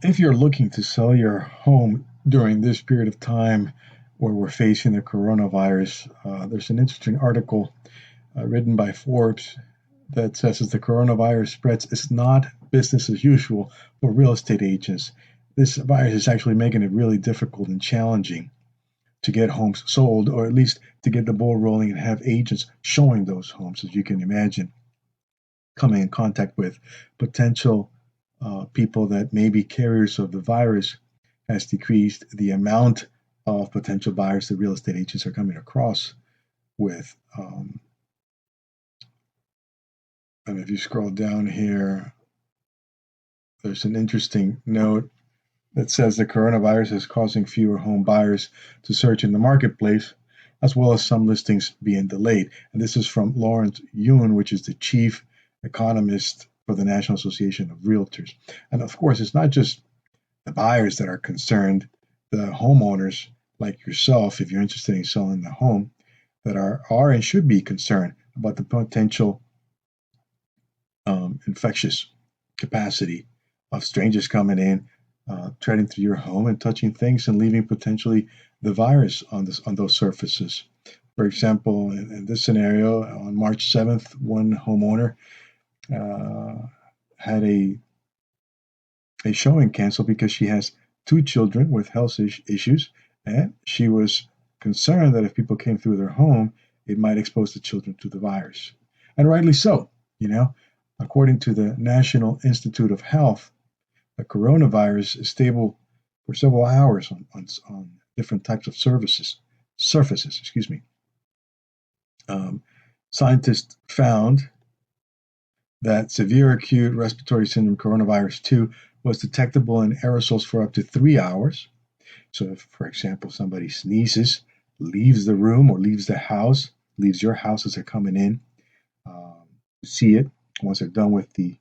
if you're looking to sell your home during this period of time where we're facing the coronavirus, there's an interesting article written by Forbes that says as the coronavirus spreads, it's not business as usual for real estate agents. This virus is actually making it really difficult and challenging to get homes sold, or at least to get the ball rolling and have agents showing those homes. As you can imagine, coming in contact with potential people that may be carriers of the virus has decreased. The amount of potential buyers that real estate agents are coming across with. And if you scroll down here, there's an interesting note that says the coronavirus is causing fewer home buyers to search in the marketplace, as well as some listings being delayed. And this is from Lawrence Yun, which is the chief economist for the National Association of Realtors. And of course, it's not just the buyers that are concerned, the homeowners like yourself, if you're interested in selling the home, that are and should be concerned about the potential infectious capacity of strangers coming in, treading through your home and touching things and leaving potentially the virus on those surfaces. For example, in this scenario, on March 7th, one homeowner had a showing canceled because she has two children with health issues, and she was concerned that if people came through their home, it might expose the children to the virus. And rightly so, you know. According to the National Institute of Health, the coronavirus is stable for several hours on different types of surfaces. Excuse me. Scientists found that severe acute respiratory syndrome coronavirus 2 was detectable in aerosols for up to 3 hours. So if, for example, somebody sneezes, leaves the room or leaves the house, leaves your house as they're coming in, see it. Once they're done with the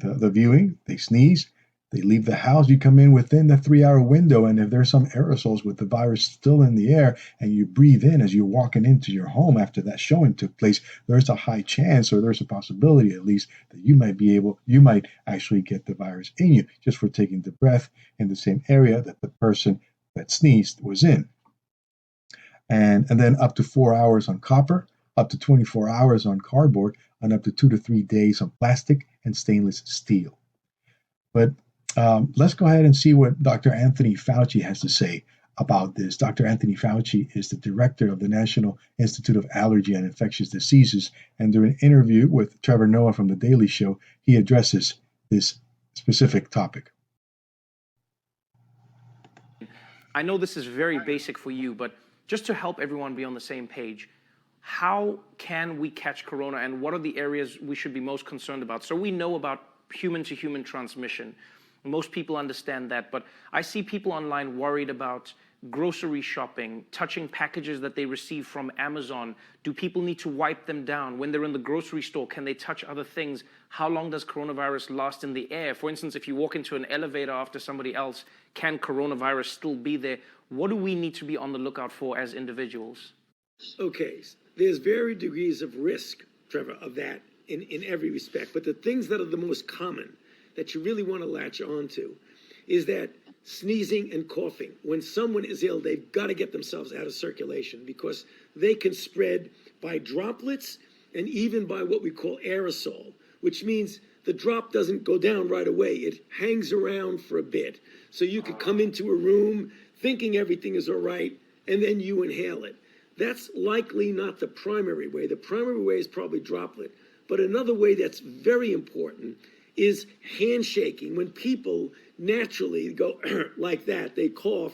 viewing, they sneeze, they leave the house, you come in within the 3-hour window, and if there's some aerosols with the virus still in the air and you breathe in as you're walking into your home after that showing took place, there's a high chance, or there's a possibility at least, that you might actually get the virus in you just for taking the breath in the same area that the person that sneezed was in. And then up to 4 hours on copper, up to 24 hours on cardboard, and up to 2 to 3 days on plastic and stainless steel. But let's go ahead and see what Dr. Anthony Fauci has to say about this. Dr. Anthony Fauci is the director of the National Institute of Allergy and Infectious Diseases, and during an interview with Trevor Noah from The Daily Show, he addresses this specific topic. I know this is very basic for you, but just to help everyone be on the same page, how can we catch corona and what are the areas we should be most concerned about? So we know about human-to-human transmission. Most people understand that, but I see people online worried about grocery shopping, touching packages that they receive from Amazon. Do people need to wipe them down? When they're in the grocery store, can they touch other things? How long does coronavirus last in the air? For instance, if you walk into an elevator after somebody else, can coronavirus still be there? What do we need to be on the lookout for as individuals? Okay, there's varied degrees of risk, Trevor, of that in every respect. But the things that are the most common that you really want to latch onto is that sneezing and coughing. When someone is ill, they've got to get themselves out of circulation because they can spread by droplets and even by what we call aerosol, which means the drop doesn't go down right away. It hangs around for a bit. So you could come into a room thinking everything is all right, and then you inhale it. That's likely not the primary way. The primary way is probably droplet. But another way that's very important is handshaking. When people naturally go like that, they cough,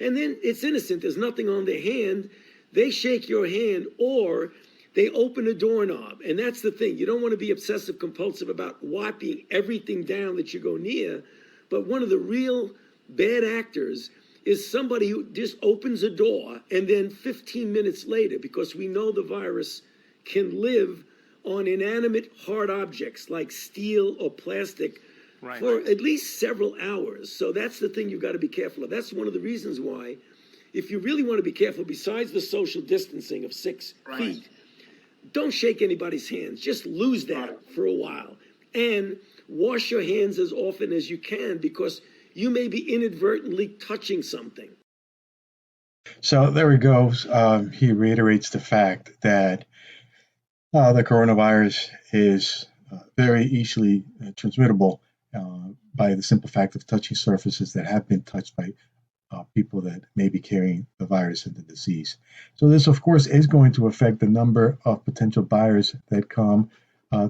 and then it's innocent. There's nothing on their hand. They shake your hand or they open a doorknob. And that's the thing. You don't want to be obsessive compulsive about wiping everything down that you go near. But one of the real bad actors is somebody who just opens a door and then 15 minutes later, because we know the virus can live on inanimate hard objects like steel or plastic for at least several hours. So that's the thing you've got to be careful of. That's one of the reasons why, if you really want to be careful, besides the social distancing of 6 feet, don't shake anybody's hands. Just lose that for a while. And wash your hands as often as you can, because you may be inadvertently touching something. So there we go. He reiterates the fact that the coronavirus is very easily transmittable by the simple fact of touching surfaces that have been touched by people that may be carrying the virus and the disease. So this, of course, is going to affect the number of potential buyers that come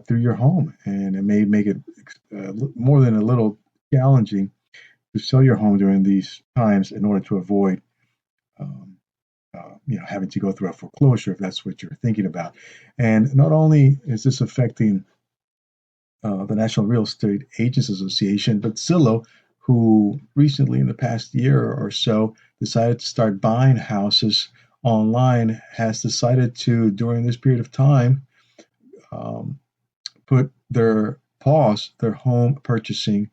through your home, and it may make it more than a little challenging to sell your home during these times in order to avoid um, having to go through a foreclosure if that's what you're thinking about. And not only is this affecting the National Real Estate Agents Association, but Zillow, who recently in the past year or so decided to start buying houses online, has decided to, during this period of time, um, put their pause their home purchasing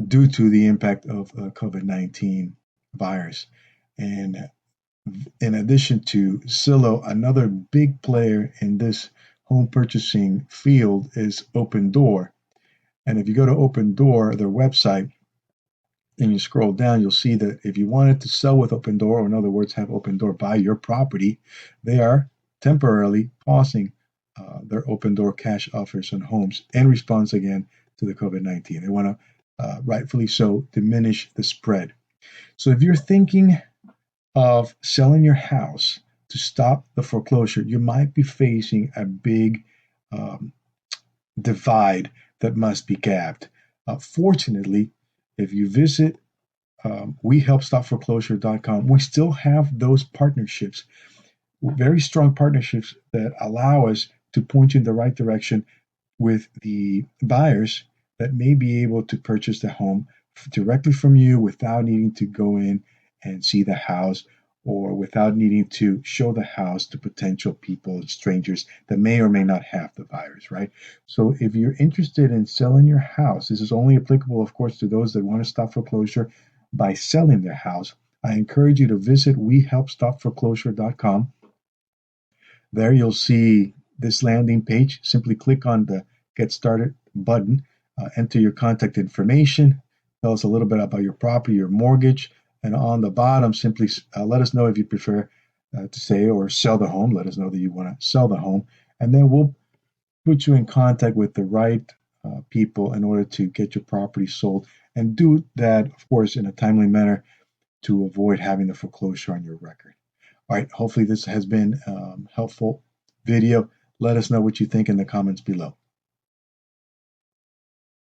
due to the impact of COVID-19 virus. And in addition to Zillow, another big player in this home purchasing field is Open Door. And if you go to Open Door, their website, and you scroll down, you'll see that if you wanted to sell with Open Door, or in other words, have Open Door buy your property, they are temporarily pausing their Open Door cash offers on homes in response again to the COVID-19. They want to, rightfully so, diminish the spread. So if you're thinking of selling your house to stop the foreclosure, you might be facing a big um, divide that must be gapped. Fortunately, if you visit wehelpstopforeclosure.com, we still have those partnerships, very strong partnerships that allow us to point you in the right direction with the buyers that may be able to purchase the home directly from you without needing to go in and see the house, or without needing to show the house to potential people, strangers that may or may not have the virus, right? So if you're interested in selling your house, this is only applicable, of course, to those that want to stop foreclosure by selling their house. I encourage you to visit wehelpstopforeclosure.com. There you'll see this landing page. Simply click on the Get Started button, enter your contact information, tell us a little bit about your property, your mortgage, and on the bottom, simply let us know if you prefer to say or sell the home. Let us know that you want to sell the home, and then we'll put you in contact with the right people in order to get your property sold, and do that, of course, in a timely manner to avoid having the foreclosure on your record. All right, hopefully this has been helpful video. Let us know what you think in the comments below.